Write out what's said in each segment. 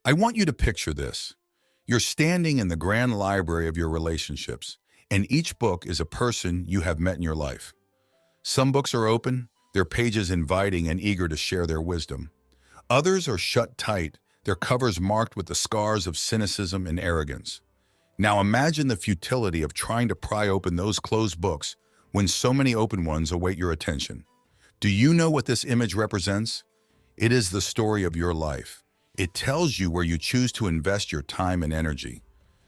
I want you to picture this. You're standing in the grand library of your relationships, and each book is a person you have met in your life. Some books are open, their pages inviting and eager to share their wisdom. Others are shut tight, their covers marked with the scars of cynicism and arrogance. Now imagine the futility of trying to pry open those closed books when so many open ones await your attention. Do you know what this image represents? It is the story of your life. It tells you where you choose to invest your time and energy.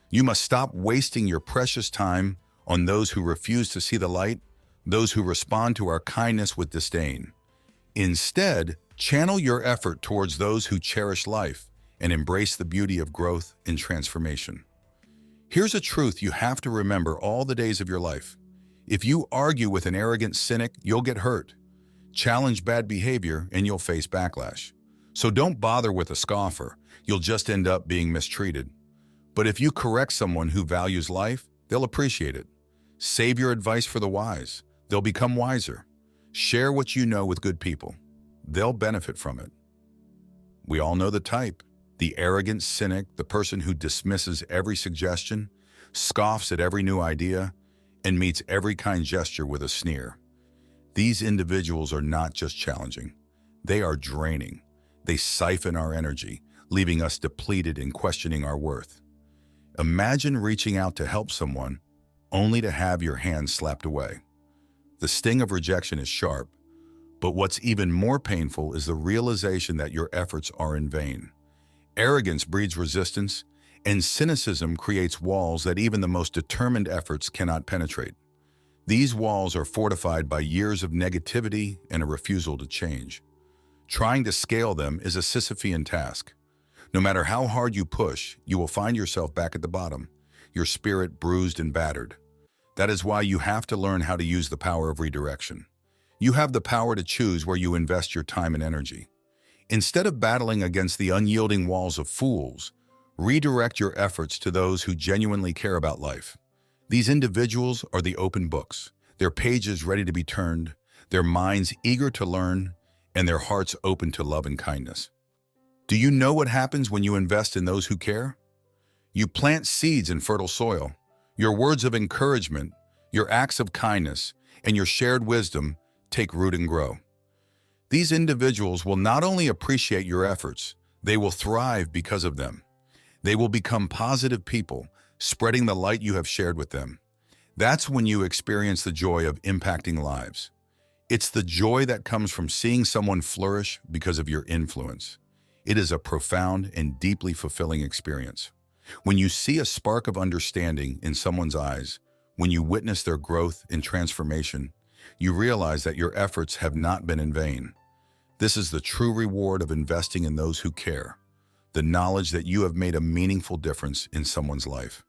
You must stop wasting your precious time on those who refuse to see the light, those who respond to our kindness with disdain. Instead, channel your effort towards those who cherish life and embrace the beauty of growth and transformation. Here's a truth you have to remember all the days of your life. If you argue with an arrogant cynic, you'll get hurt. Challenge bad behavior and you'll face backlash. So don't bother with a scoffer, you'll just end up being mistreated. But if you correct someone who values life, they'll appreciate it. Save your advice for the wise, they'll become wiser. Share what you know with good people, they'll benefit from it. We all know the type, the arrogant cynic, the person who dismisses every suggestion, scoffs at every new idea, and meets every kind gesture with a sneer. These individuals are not just challenging, they are draining. They siphon our energy, leaving us depleted and questioning our worth. Imagine reaching out to help someone, only to have your hand slapped away. The sting of rejection is sharp, but what's even more painful is the realization that your efforts are in vain. Arrogance breeds resistance, and cynicism creates walls that even the most determined efforts cannot penetrate. These walls are fortified by years of negativity and a refusal to change. Trying to scale them is a Sisyphean task. No matter how hard you push, you will find yourself back at the bottom, your spirit bruised and battered. That is why you have to learn how to use the power of redirection. You have the power to choose where you invest your time and energy. Instead of battling against the unyielding walls of fools, redirect your efforts to those who genuinely care about life. These individuals are the open books, their pages ready to be turned, their minds eager to learn, and their hearts open to love and kindness. Do you know what happens when you invest in those who care? You plant seeds in fertile soil. Your words of encouragement, your acts of kindness, and your shared wisdom take root and grow. These individuals will not only appreciate your efforts, they will thrive because of them. They will become positive people, spreading the light you have shared with them. That's when you experience the joy of impacting lives. It's the joy that comes from seeing someone flourish because of your influence. It is a profound and deeply fulfilling experience. When you see a spark of understanding in someone's eyes, when you witness their growth and transformation, you realize that your efforts have not been in vain. This is the true reward of investing in those who care, the knowledge that you have made a meaningful difference in someone's life.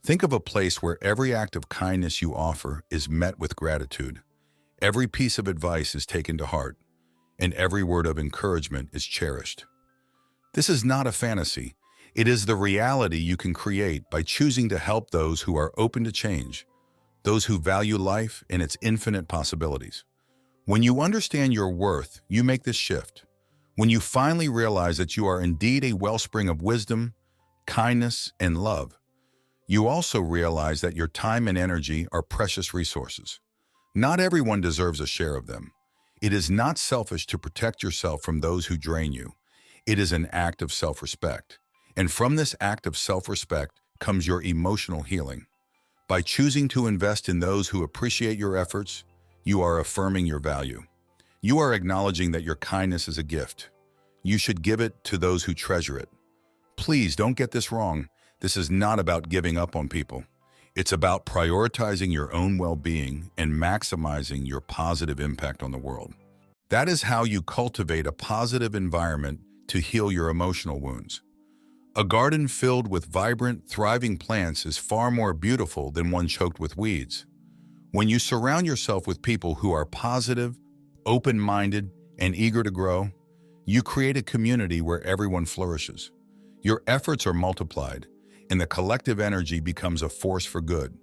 Think of a place where every act of kindness you offer is met with gratitude. Every piece of advice is taken to heart, and every word of encouragement is cherished. This is not a fantasy. It is the reality you can create by choosing to help those who are open to change, those who value life and its infinite possibilities. When you understand your worth, you make this shift. When you finally realize that you are indeed a wellspring of wisdom, kindness, and love, you also realize that your time and energy are precious resources. Not everyone deserves a share of them. It is not selfish to protect yourself from those who drain you. It is an act of self-respect. And from this act of self-respect comes your emotional healing. By choosing to invest in those who appreciate your efforts, you are affirming your value. You are acknowledging that your kindness is a gift. You should give it to those who treasure it. Please don't get this wrong. This is not about giving up on people. It's about prioritizing your own well-being and maximizing your positive impact on the world. That is how you cultivate a positive environment to heal your emotional wounds. A garden filled with vibrant, thriving plants is far more beautiful than one choked with weeds. When you surround yourself with people who are positive, open-minded, and eager to grow, you create a community where everyone flourishes. Your efforts are multiplied, and the collective energy becomes a force for good.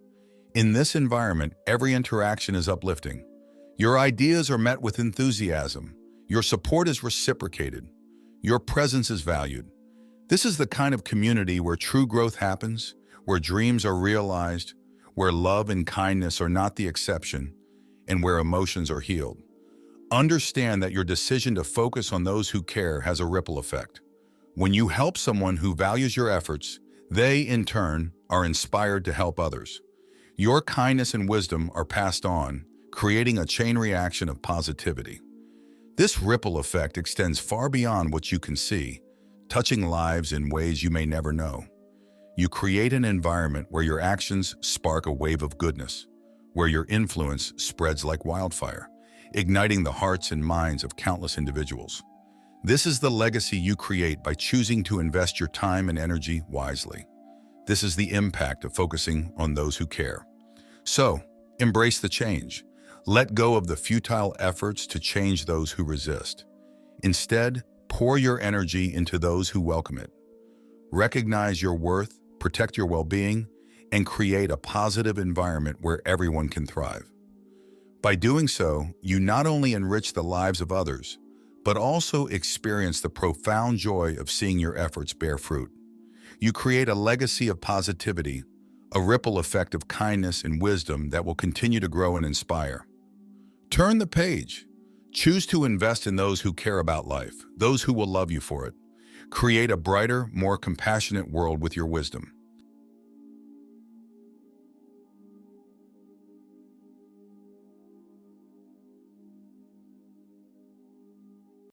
In this environment, every interaction is uplifting. Your ideas are met with enthusiasm. Your support is reciprocated. Your presence is valued. This is the kind of community where true growth happens, where dreams are realized, where love and kindness are not the exception, and where emotions are healed. Understand that your decision to focus on those who care has a ripple effect. When you help someone who values your efforts, they, in turn, are inspired to help others. Your kindness and wisdom are passed on, creating a chain reaction of positivity. This ripple effect extends far beyond what you can see, touching lives in ways you may never know. You create an environment where your actions spark a wave of goodness, where your influence spreads like wildfire, igniting the hearts and minds of countless individuals. This is the legacy you create by choosing to invest your time and energy wisely. This is the impact of focusing on those who care. So, embrace the change. Let go of the futile efforts to change those who resist. Instead, pour your energy into those who welcome it. Recognize your worth, protect your well-being, and create a positive environment where everyone can thrive. By doing so, you not only enrich the lives of others, but also experience the profound joy of seeing your efforts bear fruit. You create a legacy of positivity, a ripple effect of kindness and wisdom that will continue to grow and inspire. Turn the page. Choose to invest in those who care about life, those who will love you for it. Create a brighter, more compassionate world with your wisdom.